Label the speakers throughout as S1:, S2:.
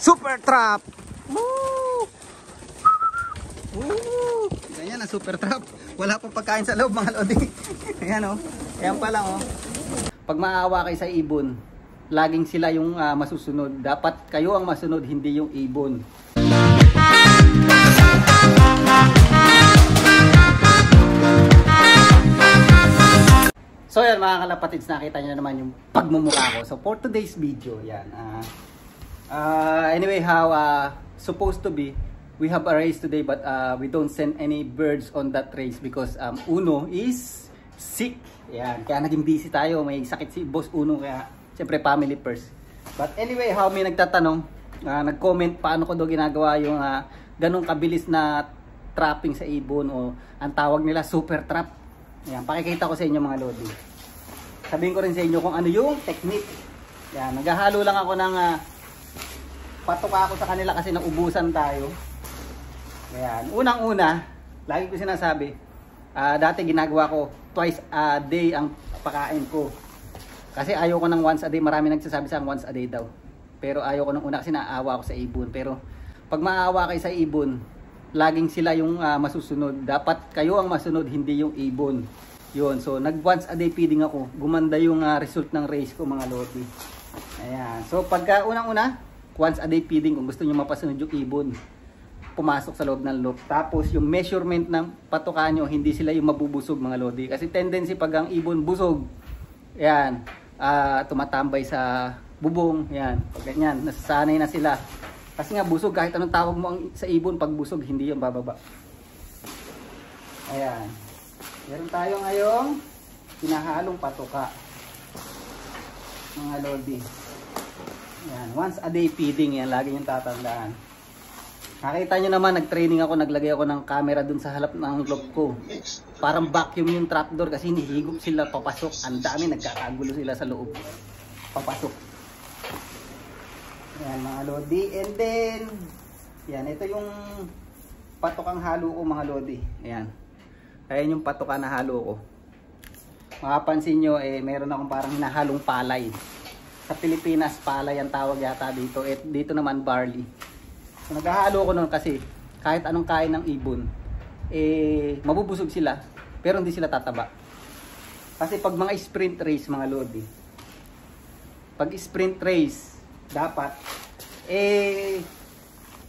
S1: Super trap! Woo! Woo! Ganyan ang super trap. Wala pang pagkain sa loob mga lodi. Ayan o. Ayan pa lang o. Pag maawa kayo sa ibon, laging sila yung masusunod. Dapat kayo ang masunod, hindi yung ibon. So yan mga kalapatids, nakita nyo na naman yung pagmumukha ko. So for today's video, yan. Anyway, how supposed to be, we have a race today but we don't send any birds on that race because Uno is sick. Yan, kaya naging busy tayo. May sakit si Boss Uno kaya siyempre family first. But anyway, how may nagtatanong, nag-comment paano ko daw ginagawa yung ganong kabilis na trapping sa ibon o ang tawag nila super trap. Yan, pakikita ko sa inyo mga lodi. Sabihin ko rin sa inyo kung ano yung technique. Yan, naghahalo lang ako ng patuka ako sa kanila kasi naubusan tayo. Ayan, unang-una, lagi ko sinasabi, dati ginagawa ko twice a day ang pakain ko. Kasi ayaw ko ng once a day, marami nagsasabi sa once a day daw. Pero ayaw ko nung una kasi naawa ako sa ibon. Pero pag maawa kayo sa ibon, laging sila yung masusunod. Dapat kayo ang masunod, hindi yung ibon. Yun, so nag once a day feeding ako. Gumanda yung result ng race ko mga lodi. Ayan, so pagka unang-una, once a day feeding kung gusto nyo mapasunod yung ibon, pumasok sa loob ng loop. Tapos yung measurement ng patuka nyo, hindi sila yung mabubusog mga lodi. Kasi tendency pag ang ibon busog, yan, tumatambay sa bubong, yan, pag ganyan, nasasanay na sila. Kasi nga busog, kahit anong tawag mo sa ibon, pag busog, hindi yung bababa. Ayan. Meron tayo ngayong pinahalong patuka. Mga lodi. Ayan. Once a day feeding, yan. Lagi yung tatandaan. Nakita nyo naman, nag-training ako, naglagay ako ng camera dun sa halap ng loop ko. Parang vacuum yung trapdoor kasi hinihigop sila papasok. Ang dami, nagkakagulo sila sa loob. Papasok. Yan mga lodi, and then yan, ito yung patukang halo ko mga lodi. Ayan, ayan yung patuka na halo ko. Makapansin nyo, meron akong parang hinahalong palay. Sa Pilipinas, palay ang tawag yata dito. Dito naman barley. So naghahalo ko nun kasi kahit anong kain ng ibon, mabubusog sila pero hindi sila tataba. Kasi pag mga sprint race mga lodi, pag sprint race, dapat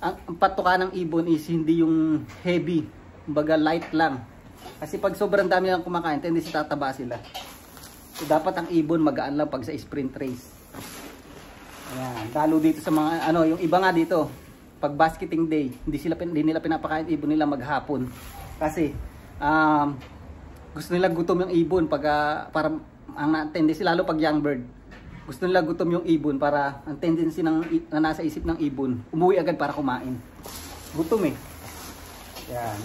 S1: ang patuka ng ibon is hindi yung heavy, kumbaga light lang. Kasi pag sobrang dami lang kumakain, tendency tataba sila. So dapat ang ibon magaan lang pag sa sprint race. Ayan, lalo dito sa mga yung iba nga dito, pag basketing day, hindi nila pinapakain ibon nila maghapon. Kasi gusto nila gutom yung ibon pag para ang tendency lalo pag young bird. Gusto nila gutom yung ibon para ang tendency na nasa isip ng ibon, umuwi agad para kumain. Gutom Yan.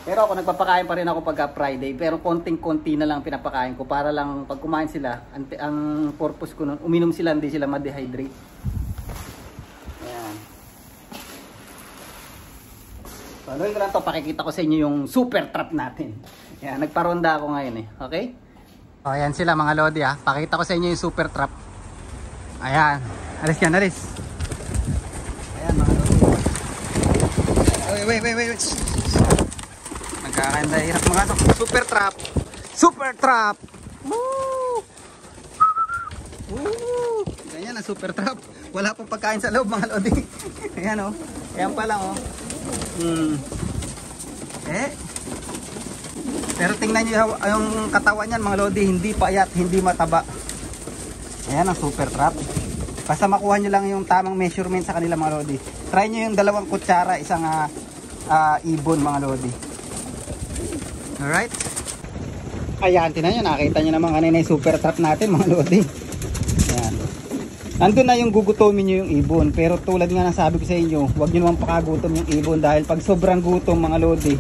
S1: Pero ako nagpapakain pa rin ako pagka Friday, pero konting-konti na lang pinapakain ko para lang pag kumain sila, ang purpose ko nun, uminom sila, hindi sila ma-dehydrate. Yan. So, ano ko lang to, pakikita ko sa inyo yung super trap natin. Yan, nagparonda ako ngayon okay? O, ayan sila mga lodi pakita ko sa inyo yung super trap. Ayan, alis yan, alis. Ayan mga lodi. Wait. Nagkakanda, hirap mga to. Super trap. Super trap. Woo! Woo! Ganyan ang super trap. Wala pang pagkain sa loob mga lodi. Ayan ayan pa lang Pero tingnan nyo yung katawan niyan mga lodi, hindi payat, hindi mataba. Ayan ang super trap. Basta makuha nyo lang yung tamang measurement sa kanila mga lodi. Try nyo yung 2 kutsara, isang ibon mga lodi. Alright. Ayan, tingnan nyo, nakita nyo naman kanina yung super trap natin mga lodi. Ayan. Nandun na yung gugutomin nyo yung ibon. Pero tulad nga ng sabi ko sa inyo, huwag nyo naman pakagutom yung ibon. Dahil pag sobrang gutom mga lodi,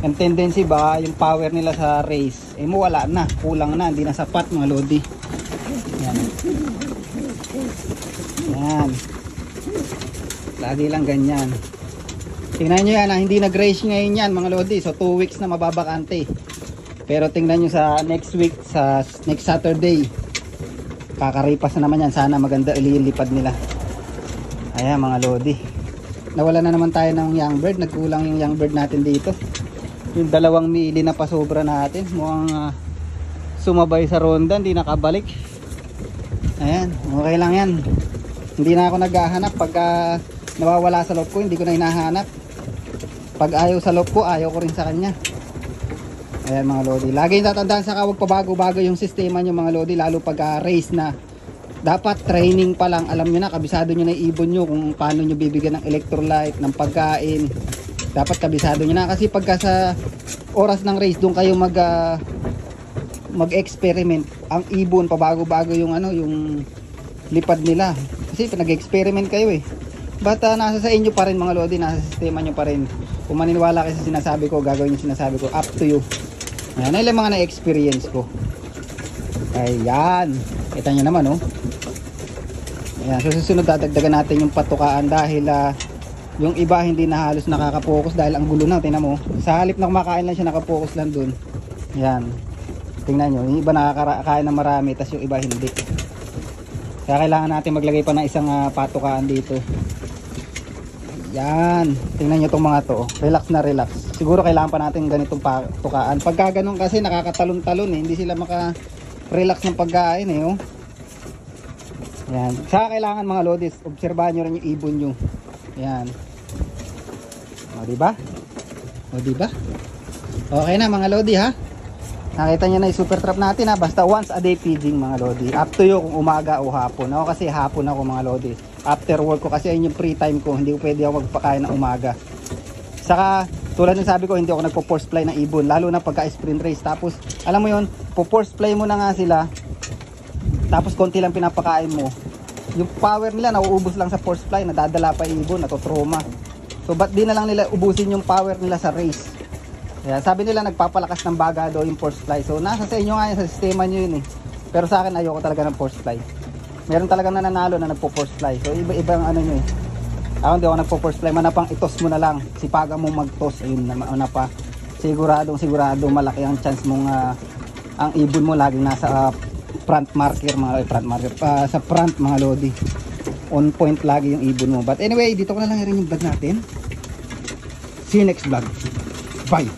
S1: ang tendency ba yung power nila sa race mawala na, kulang na, hindi na sapat mga lodi. Yan. Lagi lang ganyan. Tingnan nyo yan hindi nag-race ngayon yan mga lodi. So 2 weeks na mababakante. Pero tingnan nyo sa next week, sa next Saturday, kakaripas na naman yan. Sana maganda ililipad nila. Ayan mga lodi. Nawala na naman tayo ng young bird. Nagkulang yung young bird natin dito. Yung 2 mili na pasobra natin. Mukhang sumabay sa ronda. Hindi nakabalik. Ayan. Okay lang yan. Hindi na ako naghahanap. Pagka nawawala sa loob ko, hindi ko na hinahanap. Pag ayaw sa loob ko, ayaw ko rin sa kanya. Ayan mga lodi. Lagi tatandaan sa huwag pabago-bago yung sistema nyo mga lodi. Lalo pag race na. Dapat training pa lang. Alam nyo na, kabisado nyo na ibon nyo kung paano nyo bibigyan ng electrolyte, ng pagkain. Dapat kabisado nyo na. Kasi pagka sa oras ng race, doon kayo mag-experiment. Ang ibon, pabago-bago yung yung lipad nila. Kasi nag-experiment kayo eh. But nasa sa inyo pa rin mga lodi. Nasa sistema nyo pa rin. Kung maniniwala kayo sa sinasabi ko, gagawin yung sinasabi ko. Up to you. Ayan, ay lang mga na-experience ko. Ayan. Kita nyo naman, oh. Ayan, so susunod dadagdagan natin yung patukaan dahil yung iba hindi na halos nakaka-focus dahil ang gulo na. Tingnan mo. Sa halip na kumakain lang siya, naka-focus lang dun. Ayan. Tingnan nyo. Yung iba nakakain na marami, tas yung iba hindi. Kaya kailangan natin maglagay pa ng isang patukaan dito. Ayan. Tingnan nyo itong mga to. Relax na relax. Siguro kailangan pa natin ganitong patukaan. Pagka ganun kasi nakakatalon-talon eh. Hindi sila maka-relax ng pagkain eh. Oh. Ayan. Saka kailangan mga lodis, obserbahan nyo rin yung ibon nyo. Ayan. O diba? O diba? Okay na mga lodi ha. Nakita nyo na yung super trap natin ha. Basta once a day feeding mga lodi. Up to you kung umaga o hapon. Ako kasi hapon ako mga lodi. After work ko kasi ayun yung free time ko. Hindi ko pwede ako magpakain ng umaga. Saka tulad ng sabi ko, hindi ako nagpo-force fly ng ibon. Lalo na pagka sprint race. Tapos alam mo yun, po-force fly mo na nga sila. Tapos konti lang pinapakain mo. Yung power nila nauubos lang sa force fly. Nadadala pa yung ibon, natotrauma. So ba't di na lang nila ubusin yung power nila sa race? Kaya sabi nila nagpapalakas ng baga daw yung force fly. So nasa sa inyo nga yun, sa sistema nyo yun eh. Pero sa akin ayoko talaga ng force fly. Meron talagang nananalo na nagpo-force fly. So iba-ibang ano nyo eh. Ako hindi ako nagpo-force fly. Manapang itos mo na lang. Sipagan mo mag-toss. Ayun na pa. Sigurado malaki ang chance mong ang ibon mo laging nasa front marker sa front mga lodi. On point lagi yung ibon mo. But anyway, dito ko na lang rin yung vlog natin. See you next vlog. Bye.